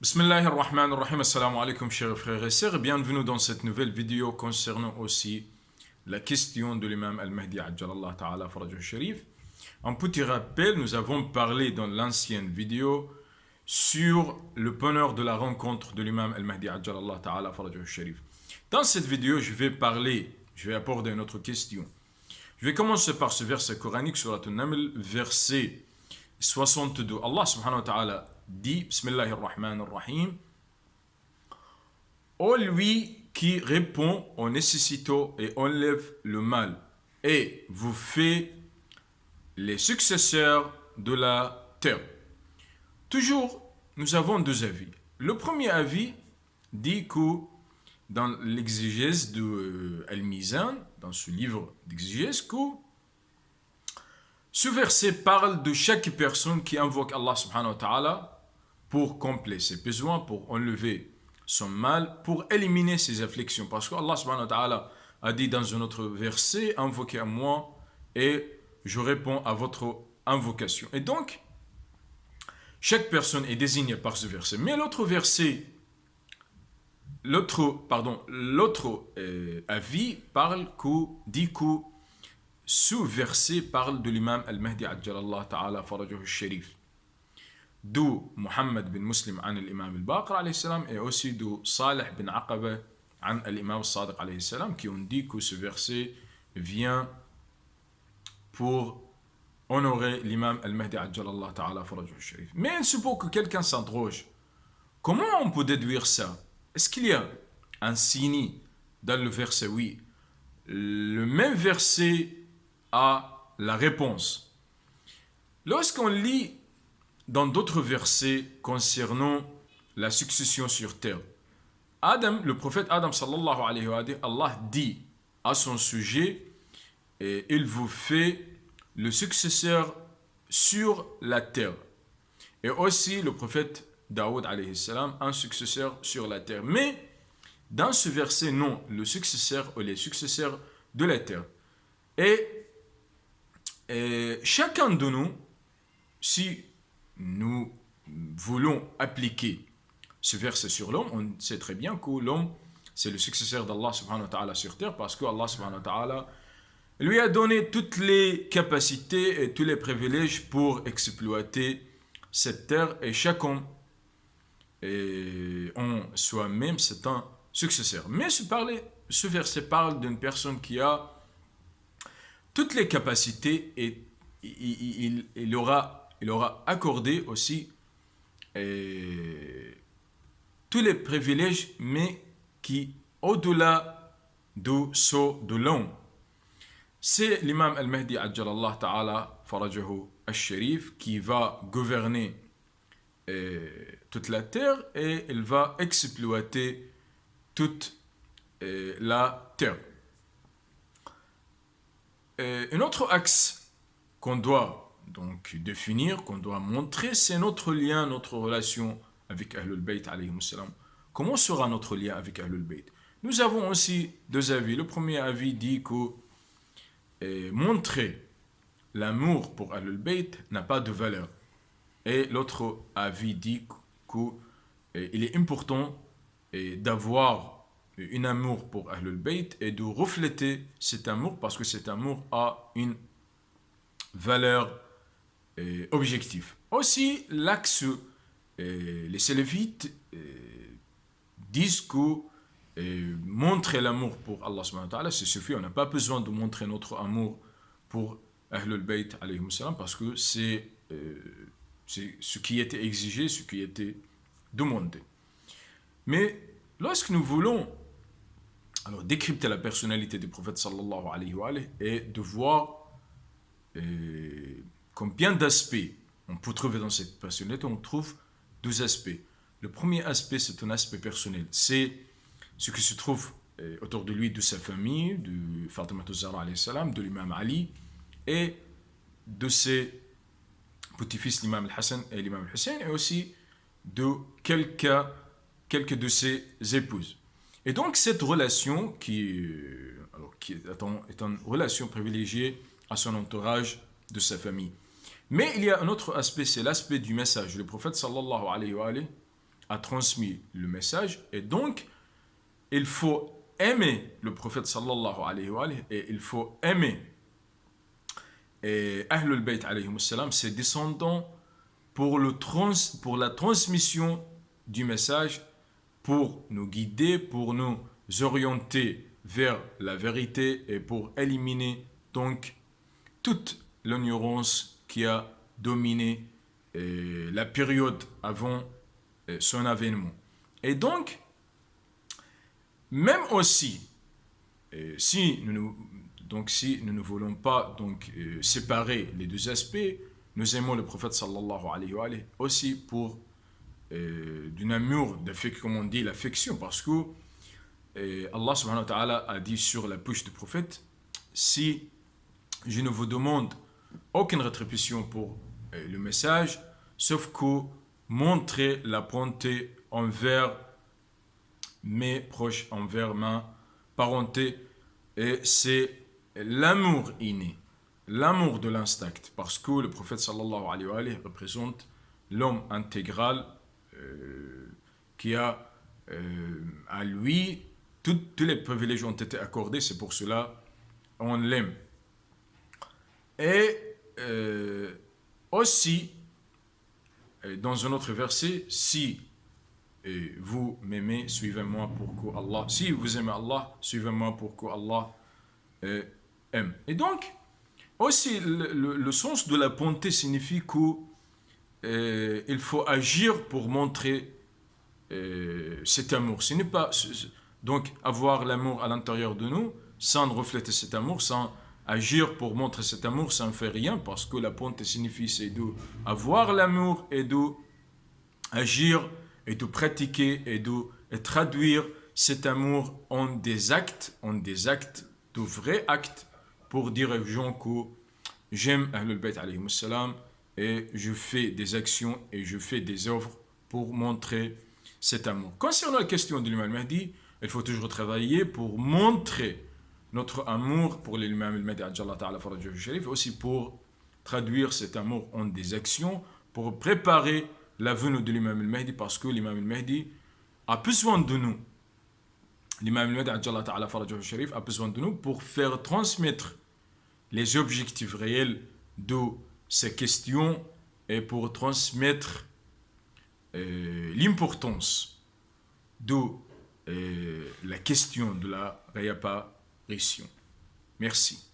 Bismillahir Rahmanir Rahim, assalamu alaikum chers frères et sœurs, bienvenue dans cette nouvelle vidéo concernant aussi la question de l'imam Al-Mahdi Ajjalallah Ta'ala Farajuh Sharif. Un petit rappel, nous avons parlé dans l'ancienne vidéo sur le bonheur de la rencontre de l'imam Al-Mahdi Ajjalallah Ta'ala Farajuh Sharif. Dans cette vidéo, je vais aborder une autre question. Je vais commencer par ce verset coranique sur la An-Naml, verset 62. Allah subhanahu wa ta'ala dit, Bismillahir Rahmanir Rahim, ô lui qui répond aux nécessitaux et enlève le mal, et vous fait les successeurs de la terre. Toujours, nous avons deux avis. Le premier avis dit que dans l'exégèse de Al-Mizan, dans ce livre d'exégèse, que ce verset parle de chaque personne qui invoque Allah subhanahu wa ta'ala pour combler ses besoins, pour enlever son mal, pour éliminer ses afflictions. Parce que Allah subhanahu wa ta'ala a dit dans un autre verset, invoquez à moi et je réponds à votre invocation. Et donc, chaque personne est désignée par ce verset. Mais l'autre verset, l'autre avis dit que ce verset parle de l'imam Al-Mahdi Ajjalallah Ta'ala Farajuh Sharif. D'où Muhammad bin Muslim an l'imam Al-Baqir alayhi salam et aussi d'où Salih bin Aqaba an l'imam Al-Sadiq alayhi salam qui ont dit que ce verset vient pour honorer l'imam Al-Mahdi Ajjalallah Ta'ala Farajuh Sharif. Mais il se peut que quelqu'un s'interroge. Comment on peut déduire ça? Est-ce qu'il y a un signe dans le verset? Oui. Le même verset a la réponse. Lorsqu'on lit dans d'autres versets concernant la succession sur terre, le prophète Adam sallallahu alayhi wa sallam, Allah dit à son sujet, et il vous fait le successeur sur la terre. Et aussi le prophète Daoud alayhi salam, un successeur sur la terre. Mais dans ce verset, non, le successeur ou les successeurs de la terre. Et chacun de nous, si nous voulons appliquer ce verset sur l'homme, on sait très bien que l'homme, c'est le successeur d'Allah subhanahu wa ta'ala sur terre, parce que Allah subhanahu wa ta'ala lui a donné toutes les capacités et tous les privilèges pour exploiter cette terre, et chaque homme en soi-même, c'est un successeur. Mais ce verset parle d'une personne qui a toutes les capacités et il aura accordé aussi tous les privilèges, mais qui, au-delà de l'homme, c'est l'imam Al-Mahdi Ajjalallah Ta'ala Farajahu Al-Sharif qui va gouverner toute la terre et il va exploiter toute la terre. Un autre axe qu'on doit donc définir, qu'on doit montrer, c'est notre lien, notre relation avec Ahlul Bayt alayhimus salam. Comment sera notre lien avec Ahlul Bayt? Nous avons aussi deux avis. Le premier avis dit que montrer l'amour pour Ahlul Bayt n'a pas de valeur. Et l'autre avis dit qu'il est important d'avoir un amour pour Ahlul Bayt et de refléter cet amour parce que cet amour a une valeur objective. Aussi, l'axe, les Salafites disent que montrer l'amour pour Allah subhanahu wa ta'ala, c'est suffit. On n'a pas besoin de montrer notre amour pour Ahlul Bayt alayhim salam parce que c'est ce qui était exigé, ce qui était demandé. Mais lorsque nous voulons décrypter la personnalité du prophète sallallahu alayhi wa alayhi, et de voir combien d'aspects on peut trouver dans cette personnalité, on trouve deux aspects. Le premier aspect, c'est un aspect personnel. C'est ce qui se trouve autour de lui, de sa famille, de Fatima Zahra alayhi salam, de l'imam Ali, et de ses petits-fils, l'imam al-Hassan et l'imam al-Hussein, et aussi de quelques de ses épouses. Et donc cette relation qui est une relation privilégiée à son entourage, de sa famille. Mais il y a un autre aspect, c'est l'aspect du message. Le prophète sallallahu alayhi wa alayhi a transmis le message, et donc il faut aimer le prophète sallallahu alayhi wa alayhi, et il faut aimer Ahlul Bayt alayhi salam, ses descendants, pour la transmission du message, pour nous guider, pour nous orienter vers la vérité et pour éliminer donc toute l'ignorance qui a dominé la période avant son avènement. Et donc, même aussi, si nous ne voulons pas séparer les deux aspects, nous aimons le prophète sallallahu alayhi wa alayhi aussi pour d'un amour, comme on dit, l'affection, parce que Allah subhanahu wa ta'ala a dit sur la bouche du prophète: si je ne vous demande aucune rétribution pour le message, sauf que montrer la bonté envers mes proches, envers ma parenté, et c'est l'amour inné, l'amour de l'instinct, parce que le prophète sallallahu alayhi wa alayhi représente l'homme intégral qui a à lui tous les privilèges ont été accordés, c'est pour cela on l'aime. Et aussi, dans un autre verset, si vous m'aimez, suivez-moi pour que Allah, si vous aimez Allah, suivez-moi pour que Allah aime. Et donc, aussi, le sens de la bonté signifie qu'il faut agir pour montrer cet amour. Ce n'est pas donc avoir l'amour à l'intérieur de nous sans refléter cet amour, sans agir pour montrer cet amour, ça ne fait rien, parce que la bonté signifie c'est d'avoir l'amour et d'agir et de pratiquer et de traduire cet amour en des actes, de vrais actes, pour dire aux gens que j'aime Ahlul Bayt alayhi salam et je fais des actions et je fais des œuvres pour montrer cet amour. Concernant la question de l'imam al-Mahdi, il faut toujours travailler pour montrer notre amour pour l'imam al-Mahdi ajjallahu ta'ala farajahu sharif, aussi pour traduire cet amour en des actions, pour préparer la venue de l'imam al-Mahdi, parce que l'imam al-Mahdi a besoin de nous. L'imam al-Mahdi ajjallahu ta'ala farajahu sharif a besoin de nous pour faire transmettre les objectifs réels de ces questions et pour transmettre l'importance de la question de la réapparition. Merci.